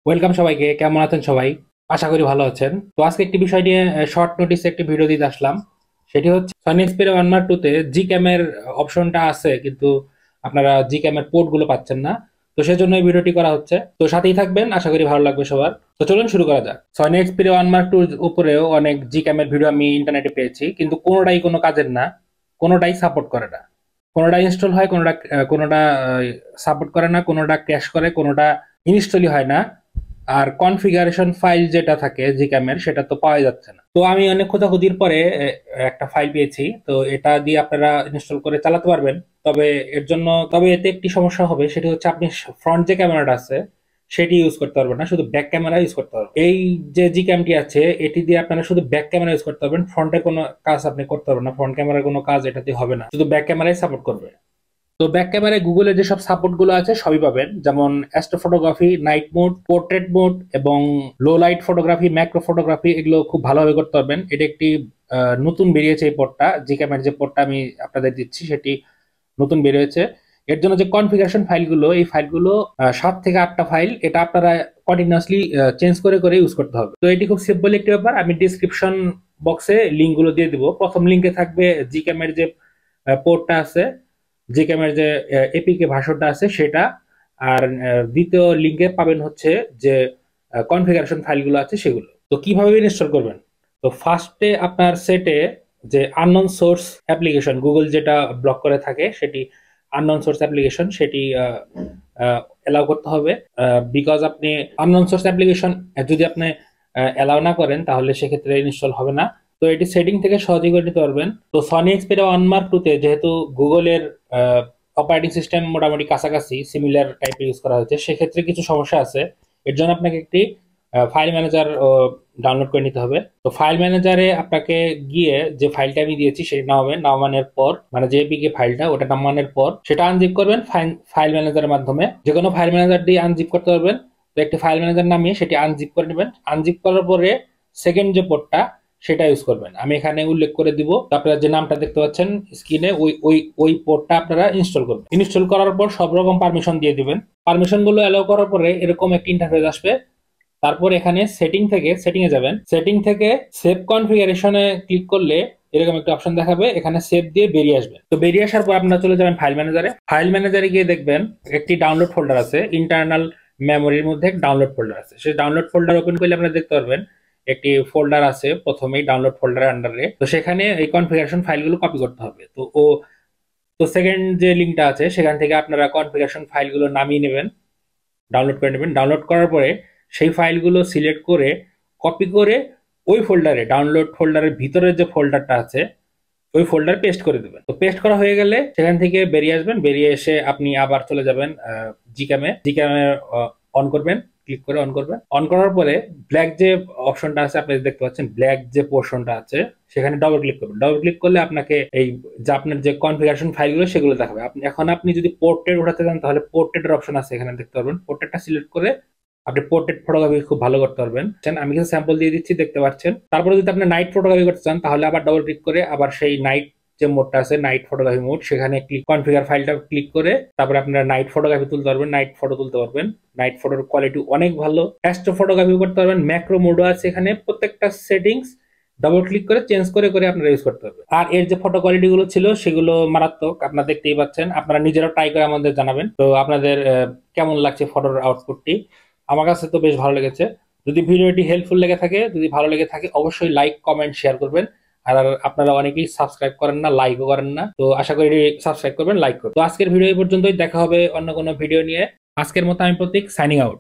Welcome সবাইকে। কেমন আছেন সবাই? আশা করি ভালো আছেন। তো আজকে একটি বিষয় নিয়ে শর্ট নোটিসে একটি ভিডিও দিতে আসলাম। সেটি হচ্ছে সনি এক্সপেরিয়া 1 মার্ক 2 তে জি ক্যামের অপশনটা আছে, কিন্তু আপনারা জি ক্যামের পোর্ট গুলো পাচ্ছেন না। তো সেজন্য এই ভিডিওটি করা হচ্ছে। তো সাথেই থাকবেন, আশা করি ভালো লাগবে সবার। তো চলুন শুরু করা যাক। সনি এক্সপেরিয়া 1 মার্ক 2 উপরেও অনেক জি ক্যামের ভিডিও আমি ইন্টারনেটে পেয়েছি, কিন্তু কোনোটাই কোনো কাজের না, কোনোটাই সাপোর্ট করে না। কোনোটা ইনস্টল হয়, কোনোটা সাপোর্ট করে না, কোনোটা ক্র্যাশ করে, কোনোটা ইনস্টলই হয় না। আর কনফিগারেশন ফাইল যেটা থাকে জিক্যামের, সেটা তো পাওয়া যাচ্ছে না। তো আমি অনেক খোঁজাখুঁজির পরে একটা ফাইল পেয়েছি। তো এটা দিয়ে আপনারা ইনস্টল করে চালাতে পারবেন। তবে এতে একটি সমস্যা হবে, সেটি হচ্ছে আপনি ফ্রন্ট যে ক্যামেরাটা আছে সেটি ইউজ করতে পারবেন না, শুধু ব্যাক ক্যামেরা ইউজ করতে পারবেন। এই যে জি ক্যামটি আছে এটি দিয়ে আপনারা শুধু ব্যাক ক্যামেরা ইউজ করতে পারবেন, ফ্রন্টের কোনো কাজ আপনি করতে পারবেন না, ফ্রন্ট ক্যামেরার কোনো কাজ এটাতে হবে না, শুধু ব্যাক ক্যামেরাই সাপোর্ট করবে। তো ব্যাক ক্যামেরায় গুগলের যেসব সাপোর্ট গুলো আছে সবই পাবেন, যেমন astro photography, night mode, portrait mode এবং low light photography, macro photography, এগুলো খুব ভালোভাবে করতে পারবেন। এটা একটি নতুন বেরিয়েছে এই পোর্টটা, জি ক্যামের যে পোর্টটা আমি আপনাদের দিচ্ছি সেটি নতুন বেরিয়েছে। এর জন্য যে কনফিগারেশন ফাইলগুলো, এই ফাইলগুলো 7 থেকে 8টা ফাইল, এটা আপনারা কন্টিনিউয়াসলি চেঞ্জ করে করে ইউজ করতে হবে। তো এটি খুব সিম্পল একটি ব্যাপার। আমি ডিসক্রিপশন বক্সে লিঙ্কগুলো দিয়ে দিব। প্রথম লিঙ্কে থাকবে জি ক্যামের যে পোর্টটা আছে, জিক্যামের যে এপিকে ভাষণটা আছে সেটা। আর দ্বিতীয় লিঙ্কে পাবেন হচ্ছে যে কনফিগারেশন ফাইলগুলো আছে সেগুলো। তো কিভাবে ইনস্টল করবেন? তো ফার্স্টে আপনার সেটে যে আননোন সোর্স অ্যাপ্লিকেশন, গুগল যেটা ব্লক করে থাকে সেটি আননোন সোর্স অ্যাপ্লিকেশন, সেটি এলাও করতে হবে। বিকজ আপনি আননোন সোর্স অ্যাপ্লিকেশন যদি আপনি এলাও না করেন তাহলে সেক্ষেত্রে ইনস্টল হবে না। তো এটি সেটিং থেকে সহজেই করে নিতে পারবেন। তো সনি এক্সপেরিয়া 1 মার্ক 2 তে যেহেতু গুগলের অপারেটিং সিস্টেম মোটামুটি কাছাকাছি সিমিলার টাইপের ইউজ করা হয়েছে, সেক্ষেত্রে কিছু সমস্যা আছে। এর জন্য আপনাকে একটি ফাইল ম্যানেজার ডাউনলোড করে নিতে হবে। তো ফাইল ম্যানেজারে আপনাকে গিয়ে যে ফাইলটা আমি দিয়েছি সেটি নামাবেন। নামানোর পর, মানে যে এপিকে ফাইলটা, ওটা নামানোর পর সেটা আনজিপ করবেন ফাইল ম্যানেজারের মাধ্যমে। যে কোনো ফাইল ম্যানেজার দিয়ে আনজিপ করতে পারবেন। তো একটি ফাইল ম্যানেজার নামিয়ে সেটি আনজিপ করে নেবেন। আনজিপ করার পরে সেকেন্ড যে পোর্টটা সেটা ইউজ করবেন। আমি এখানে উল্লেখ করে দিব, আপনারা যে নামটা দেখতে পাচ্ছেন স্ক্রিনে, ওই ওই ওই পোর্টটা আপনারা ইনস্টল করবেন। ইনস্টল করার পর সব রকম পারমিশন দিয়ে দিবেন। পারমিশন গুলো অ্যালাউ করার পরে এরকম একটা ইন্টারফেস আসবে। তারপর এখানে সেটিং এ যাবেন। সেটিং থেকে সেভ কনফিগারেশনে ক্লিক করলে এরকম একটা অপশন দেখাবে, এখানে সেভ দিয়ে বেরিয়ে আসবে। তো বেরিয়ে আসার পর আপনারা চলে যাবেন ফাইল ম্যানেজারে। ফাইল ম্যানেজারে গিয়ে দেখবেন একটি ডাউনলোড ফোল্ডার আছে, ইন্টারনাল মেমোরির মধ্যে ডাউনলোড ফোল্ডার আছে। সেই ডাউনলোড ফোল্ডার ওপেন করলে আপনারা দেখতে পারবেন একটি ফোল্ডার আছে প্রথমেই ডাউনলোড ফোল্ডারের আন্ডারে। তো সেখানে এই কনফিগারেশন ফাইলগুলো কপি করতে হবে। তো সেকেন্ড যে লিঙ্কটা আছে সেখান থেকে আপনারা কনফিগারেশন ফাইলগুলো নামিয়ে নেবেন, ডাউনলোড করে নেবেন। ডাউনলোড করার পরে সেই ফাইলগুলো সিলেক্ট করে কপি করে ওই ফোল্ডারে, ডাউনলোড ফোল্ডারের ভিতরের যে ফোল্ডারটা আছে ওই ফোল্ডার পেস্ট করে দেবেন। তো পেস্ট করা হয়ে গেলে সেখান থেকে বেরিয়ে আসবেন। বেরিয়ে এসে আপনি আবার চলে যাবেন জিক্যামে অন করবেন, ক্লিক করে অন করবেন। অন করার পরে ব্ল্যাক যে অপশনটা আছে আপনি দেখতে পাচ্ছেন, ব্ল্যাক যে পোর্শনটা আছে সেখানে ডবল ক্লিক করবেন। ডবল ক্লিক করলে আপনাকে এই যে আপনার যে কনফিগারেশন ফাইলগুলো সেগুলো দেখাবে। আপনি যদি পোর্ট্রেট উঠাতে চান তাহলে পোর্ট্রেটের অপশন আছে, এখানে দেখতে পারবেন। পোর্ট্রেটটা সিলেক্ট করে আপনি পোর্ট্রেট ফটোগ্রাফি খুব ভালো করতে পারবেন। আমি কিছু স্যাম্পল দিয়ে দিচ্ছি, দেখতে পাচ্ছেন। তারপরে যদি আপনি নাইট ফটোগ্রাফি করতে চান তাহলে আবার ডবল ক্লিক করে আবার সেই নাইট যে মোডটা আছে, নাইট ফটোগ্রাফি মোড, সেখানে কনফিগার ফাইলটা ক্লিক করে তারপরে আপনারা নাইট ফটোগ্রাফি তুলতে পারবেন, নাইট ফটো তুলতে পারবেন। নাইট ফটোর কোয়ালিটি অনেক ভালো। অ্যাস্ট্রো ফটোগ্রাফি করতে পারবেন, ম্যাক্রো মোডও আছে এখানে। প্রত্যেকটা সেটিংস ডবল ক্লিক করে চেঞ্জ করে করে আপনারা ইউজ করতে পারবেন। আর এর যে ফটো কোয়ালিটি গুলো ছিল সেগুলো মারাত্মক, আপনারা দেখতেই পাচ্ছেন। আপনারা নিজেরাও ট্রাই করে আমাদের জানাবেন তো আপনাদের কেমন লাগছে ফটোর আউটপুটটি। আমার কাছে তো বেশ ভালো লেগেছে। যদি ভিডিওটি হেল্পফুল লেগে থাকে, যদি ভালো লেগে থাকে, অবশ্যই লাইক, কমেন্ট, শেয়ার করবেন। আর আপনারা অনেকেই সাবস্ক্রাইব করেন না, লাইকও করেন না। তো আশা করি সাবস্ক্রাইব করবেন, লাইক করবেন। তো আজকের ভিডিও এই পর্যন্তই। দেখা হবে অন্য কোনো ভিডিও নিয়ে। আজকের মতো আমি প্রতীক, সাইনিং আউট।